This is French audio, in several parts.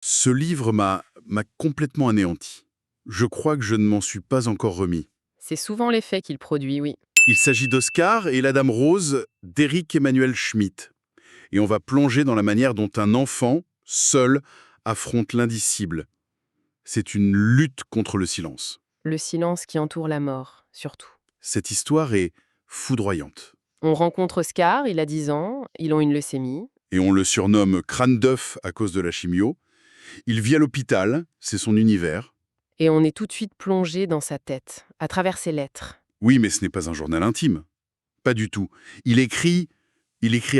Ce livre m'a complètement anéanti. Je crois que je ne m'en suis pas encore remis. C'est souvent l'effet qu'il produit, oui. Il s'agit d'Oscar et la Dame Rose d'Éric Emmanuel Schmitt. Et on va plonger dans la manière dont un enfant, seul, affronte l'indicible. C'est une lutte contre le silence. Le silence qui entoure la mort, surtout. Cette histoire est foudroyante. On rencontre Oscar, il a 10 ans, ils ont une leucémie. Et on le surnomme crâne d'œuf à cause de la chimio. Il vit à l'hôpital, c'est son univers. Et on est tout de suite plongé dans sa tête, à travers ses lettres. Oui, mais ce n'est pas un journal intime. Pas du tout. Il écrit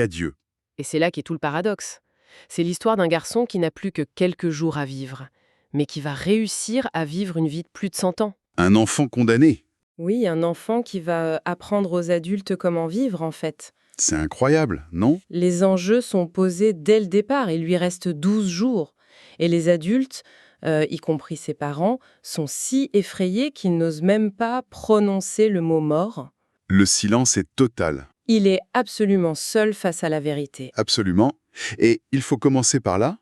à Dieu. Et c'est là qu'est tout le paradoxe. C'est l'histoire d'un garçon qui n'a plus que quelques jours à vivre, mais qui va réussir à vivre une vie de plus de 100 ans. Un enfant condamné. Oui, un enfant qui va apprendre aux adultes comment vivre, en fait. C'est incroyable, non? Les enjeux sont posés dès le départ. Il lui reste 12 jours. Et les adultes, y compris ses parents, sont si effrayés qu'ils n'osent même pas prononcer le mot mort. Le silence est total. Il est absolument seul face à la vérité. Absolument. Et il faut commencer par là.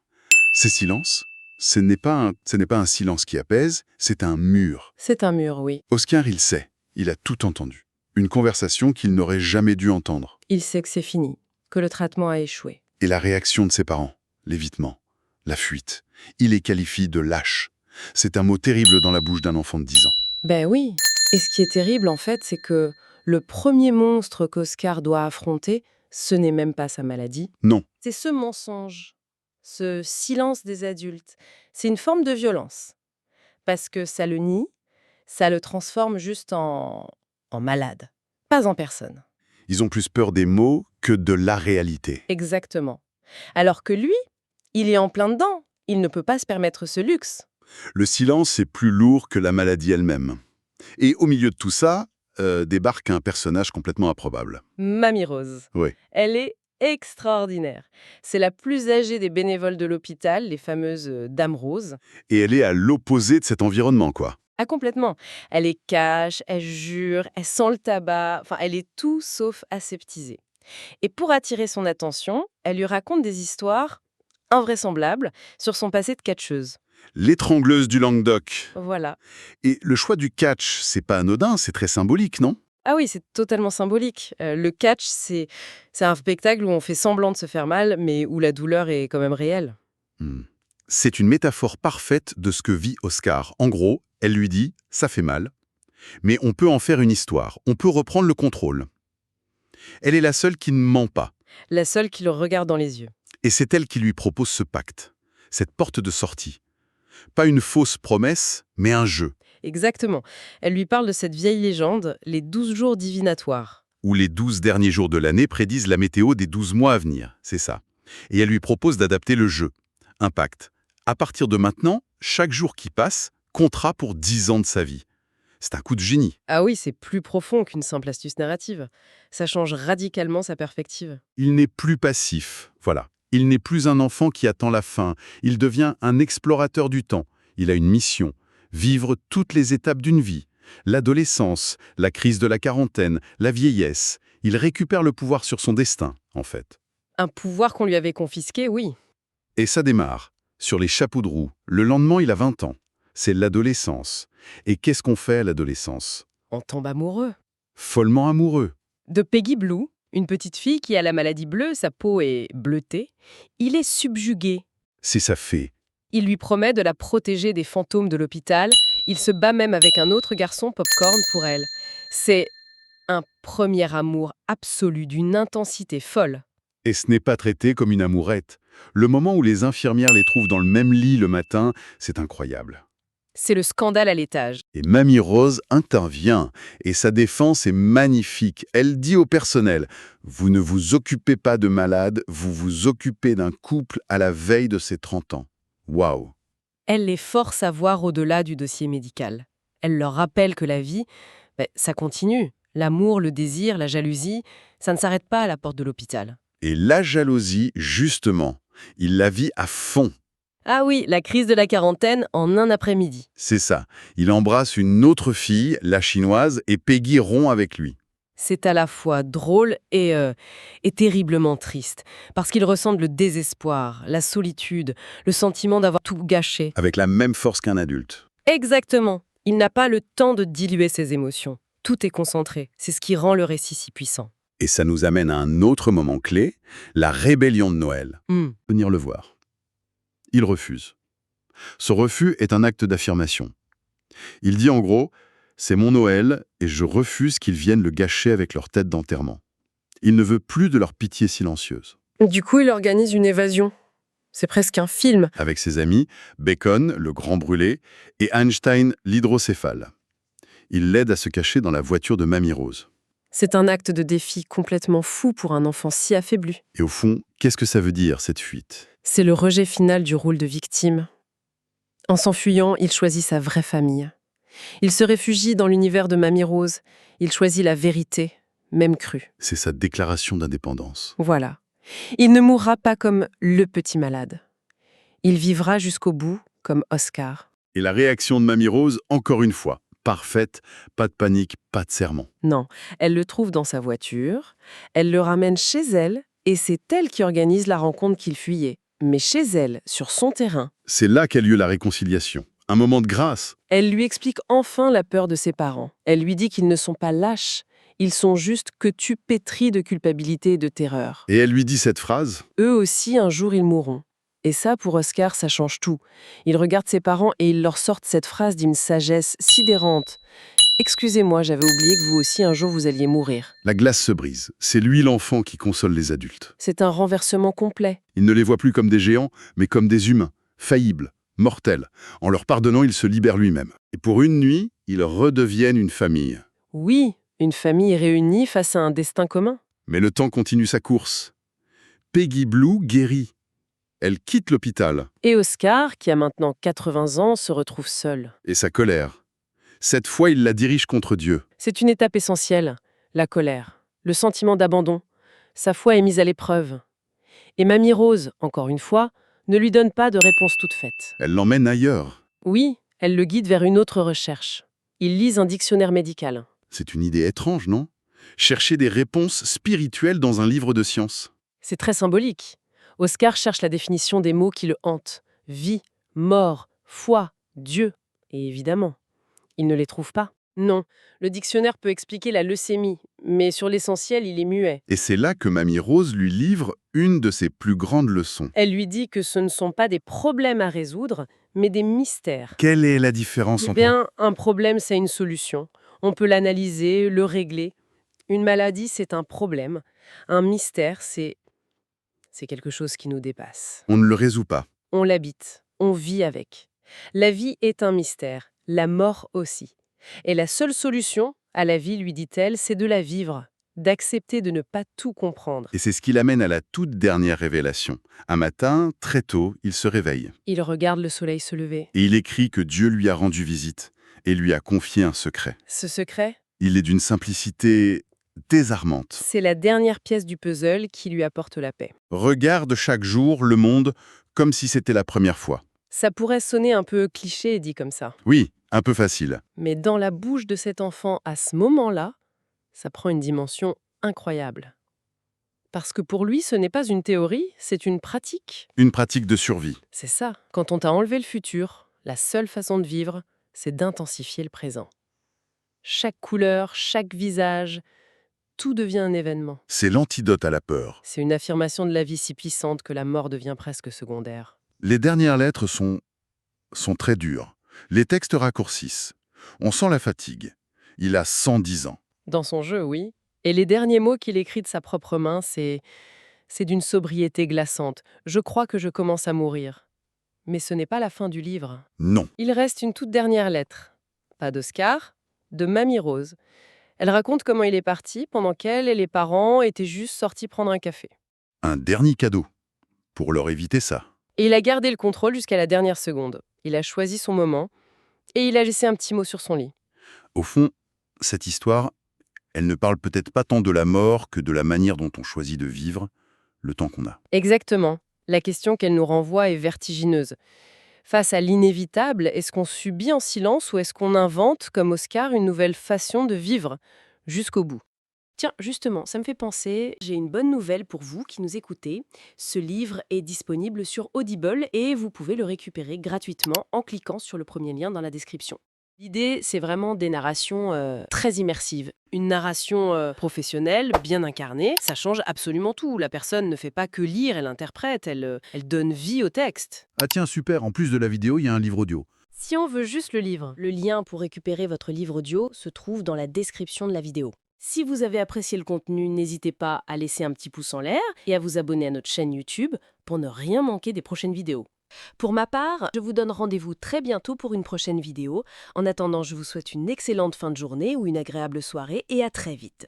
Ces silences, ce n'est pas un silence qui apaise, c'est un mur. C'est un mur, oui. Oscar, il sait. Il a tout entendu. Une conversation qu'il n'aurait jamais dû entendre. Il sait que c'est fini, que le traitement a échoué. Et la réaction de ses parents, l'évitement, la fuite. Il les qualifie de lâches. C'est un mot terrible dans la bouche d'un enfant de 10 ans. Ben oui. Et ce qui est terrible, en fait, c'est que le premier monstre qu'Oscar doit affronter, ce n'est même pas sa maladie. Non, C'est ce mensonge, ce silence des adultes. C'est une forme de violence. Parce que ça le nie, ça le transforme juste en malade, pas en personne. ils ont plus peur des mots que de la réalité. Exactement. Alors que lui, il est en plein dedans. Il ne peut pas se permettre ce luxe. Le silence est plus lourd que la maladie elle-même. Et au milieu de tout ça, débarque un personnage complètement improbable. Mamie Rose. Oui. Elle est extraordinaire. C'est la plus âgée des bénévoles de l'hôpital, les fameuses Dames Roses. Et elle est à l'opposé de cet environnement, quoi. Ah, complètement. Elle est cash, elle jure, elle sent le tabac, enfin, elle est tout sauf aseptisée. Et pour attirer son attention, elle lui raconte des histoires invraisemblables sur son passé de catcheuse. L'étrangleuse du Languedoc. Voilà. Et le choix du catch, c'est pas anodin, c'est très symbolique, non? Ah oui, c'est totalement symbolique. Le catch, c'est un spectacle où on fait semblant de se faire mal, mais où la douleur est quand même réelle. Hmm. C'est une métaphore parfaite de ce que vit Oscar. En gros, elle lui dit « ça fait mal ». Mais on peut en faire une histoire, on peut reprendre le contrôle. Elle est la seule qui ne ment pas. La seule qui le regarde dans les yeux. Et c'est elle qui lui propose ce pacte, cette porte de sortie. Pas une fausse promesse, mais un jeu, Exactement. Elle lui parle de cette vieille légende, les 12 jours divinatoires. où les 12 derniers jours de l'année prédisent la météo des 12 mois à venir, c'est ça. Et elle lui propose d'adapter le jeu, un pacte. À partir de maintenant, chaque jour qui passe comptera pour 10 ans de sa vie. C'est un coup de génie. Ah oui, c'est plus profond qu'une simple astuce narrative. Ça change radicalement sa perspective. Il n'est plus passif, voilà. Il n'est plus un enfant qui attend la fin. Il devient un explorateur du temps. Il a une mission, vivre toutes les étapes d'une vie. L'adolescence, la crise de la quarantaine, la vieillesse. Il récupère le pouvoir sur son destin, en fait. Un pouvoir qu'on lui avait confisqué, oui. Et ça démarre, sur les chapeaux de roue. Le lendemain, il a 20 ans. C'est l'adolescence. Et qu'est-ce qu'on fait à l'adolescence? On tombe amoureux. Follement amoureux. De Peggy Blue, une petite fille qui a la maladie bleue, sa peau est bleutée, il est subjugué. C'est sa fée. Il lui promet de la protéger des fantômes de l'hôpital. Il se bat même avec un autre garçon, Popcorn, pour elle. C'est un premier amour absolu d'une intensité folle. Et ce n'est pas traité comme une amourette. Le moment où les infirmières les trouvent dans le même lit le matin, c'est incroyable. C'est le scandale à l'étage. Et Mamie Rose intervient, et sa défense est magnifique. Elle dit au personnel « Vous ne vous occupez pas de malades, vous vous occupez d'un couple à la veille de ses 30 ans. » Waouh! Elle les force à voir au-delà du dossier médical. Elle leur rappelle que la vie, ça continue. L'amour, le désir, la jalousie, ça ne s'arrête pas à la porte de l'hôpital. Et la jalousie, justement, il la vit à fond. Ah oui, la crise de la quarantaine en un après-midi. C'est ça. Il embrasse une autre fille, la chinoise, et Peggy rompt avec lui. C'est à la fois drôle et terriblement triste, parce qu'ils ressentent le désespoir, la solitude, le sentiment d'avoir tout gâché. Avec la même force qu'un adulte. Exactement. Il n'a pas le temps de diluer ses émotions. Tout est concentré. C'est ce qui rend le récit si puissant. Et ça nous amène à un autre moment clé, la rébellion de Noël. Venir le voir. Il refuse. Ce refus est un acte d'affirmation. Il dit en gros, c'est mon Noël et je refuse qu'ils viennent le gâcher avec leur tête d'enterrement. Il ne veut plus de leur pitié silencieuse. Du coup, il organise une évasion. C'est presque un film. Avec ses amis, Bacon, le grand brûlé, et Einstein, l'hydrocéphale. Il l'aide à se cacher dans la voiture de Mamie Rose. C'est un acte de défi complètement fou pour un enfant si affaibli. Et au fond, qu'est-ce que ça veut dire, cette fuite? C'est le rejet final du rôle de victime. En s'enfuyant, il choisit sa vraie famille. Il se réfugie dans l'univers de Mamie Rose. Il choisit la vérité, même crue. C'est sa déclaration d'indépendance. Voilà. Il ne mourra pas comme le petit malade. Il vivra jusqu'au bout comme Oscar. Et la réaction de Mamie Rose, encore une fois, parfaite, pas de panique, pas de sermon. Non, elle le trouve dans sa voiture, elle le ramène chez elle, et c'est elle qui organise la rencontre qu'il fuyait. Mais chez elle, sur son terrain, C'est là qu'a lieu la réconciliation. Un moment de grâce. elle lui explique enfin la peur de ses parents. Elle lui dit qu'ils ne sont pas lâches, ils sont juste que tu pétris de culpabilité et de terreur. Et elle lui dit cette phrase. Eux aussi, un jour, ils mourront. Et ça, pour Oscar, ça change tout. Il regarde ses parents et il leur sort cette phrase d'une sagesse sidérante. « Excusez-moi, j'avais oublié que vous aussi, un jour, vous alliez mourir. La glace se brise. C'est lui l'enfant qui console les adultes. » C'est un renversement complet. Il ne les voit plus comme des géants, mais comme des humains, faillibles, mortels. En leur pardonnant, il se libère lui-même. Et pour une nuit, ils redeviennent une famille. Oui, une famille réunie face à un destin commun. Mais le temps continue sa course. Peggy Blue guérit. Elle quitte l'hôpital. Et Oscar, qui a maintenant 80 ans, se retrouve seul. Et sa colère. Cette fois, il la dirige contre Dieu. C'est une étape essentielle, la colère, le sentiment d'abandon. Sa foi est mise à l'épreuve. Et Mamie Rose, encore une fois, ne lui donne pas de réponse toute faite. Elle l'emmène ailleurs. Oui, elle le guide vers une autre recherche. Il lise un dictionnaire médical. C'est une idée étrange, non? Chercher des réponses spirituelles dans un livre de science. C'est très symbolique. Oscar cherche la définition des mots qui le hantent. Vie, mort, foi, Dieu. Et évidemment, il ne les trouve pas. Non, le dictionnaire peut expliquer la leucémie, mais sur l'essentiel, il est muet. Et c'est là que Mamie Rose lui livre une de ses plus grandes leçons. Elle lui dit que ce ne sont pas des problèmes à résoudre, mais des mystères. Quelle est la différence Eh entre... bien, un problème, c'est une solution. On peut l'analyser, le régler. Une maladie, c'est un problème. Un mystère, c'est quelque chose qui nous dépasse. On ne le résout pas. On l'habite, on vit avec. La vie est un mystère, la mort aussi. Et la seule solution à la vie, lui dit-elle, c'est de la vivre, d'accepter de ne pas tout comprendre. Et c'est ce qui l'amène à la toute dernière révélation. Un matin, très tôt, il se réveille. Il regarde le soleil se lever. Et il écrit que Dieu lui a rendu visite et lui a confié un secret. Ce secret, Il est d'une simplicité désarmante. c'est la dernière pièce du puzzle qui lui apporte la paix. Regarde chaque jour le monde comme si c'était la première fois. Ça pourrait sonner un peu cliché dit comme ça. Oui, un peu facile. Mais dans la bouche de cet enfant, à ce moment-là, ça prend une dimension incroyable. Parce que pour lui, ce n'est pas une théorie, c'est une pratique. Une pratique de survie. C'est ça. Quand on t'a enlevé le futur, la seule façon de vivre, c'est d'intensifier le présent. Chaque couleur, chaque visage, tout devient un événement. C'est l'antidote à la peur. C'est une affirmation de la vie si puissante que la mort devient presque secondaire. Les dernières lettres sont très dures. Les textes raccourcissent. On sent la fatigue. Il a 110 ans. Dans son jeu, oui. Et les derniers mots qu'il écrit de sa propre main, c'est d'une sobriété glaçante. Je crois que je commence à mourir. Mais ce n'est pas la fin du livre. Non. Il reste une toute dernière lettre. Pas d'Oscar, de Mamie Rose. Elle raconte comment il est parti pendant qu'elle et les parents étaient juste sortis prendre un café. Un dernier cadeau. Pour leur éviter ça. Et il a gardé le contrôle jusqu'à la dernière seconde. Il a choisi son moment et il a laissé un petit mot sur son lit. Au fond, cette histoire, elle ne parle peut-être pas tant de la mort que de la manière dont on choisit de vivre le temps qu'on a. Exactement. La question qu'elle nous renvoie est vertigineuse. Face à l'inévitable, est-ce qu'on subit en silence ou est-ce qu'on invente, comme Oscar, une nouvelle façon de vivre jusqu'au bout ? Tiens, justement, ça me fait penser, j'ai une bonne nouvelle pour vous qui nous écoutez. Ce livre est disponible sur Audible et vous pouvez le récupérer gratuitement en cliquant sur le premier lien dans la description. L'idée, c'est vraiment des narrations très immersives. Une narration professionnelle, bien incarnée, ça change absolument tout. La personne ne fait pas que lire, elle interprète, elle donne vie au texte. Ah tiens, super, en plus de la vidéo, il y a un livre audio. Si on veut juste le livre, le lien pour récupérer votre livre audio se trouve dans la description de la vidéo. Si vous avez apprécié le contenu, n'hésitez pas à laisser un petit pouce en l'air et à vous abonner à notre chaîne YouTube pour ne rien manquer des prochaines vidéos. Pour ma part, je vous donne rendez-vous très bientôt pour une prochaine vidéo. En attendant, je vous souhaite une excellente fin de journée ou une agréable soirée et à très vite.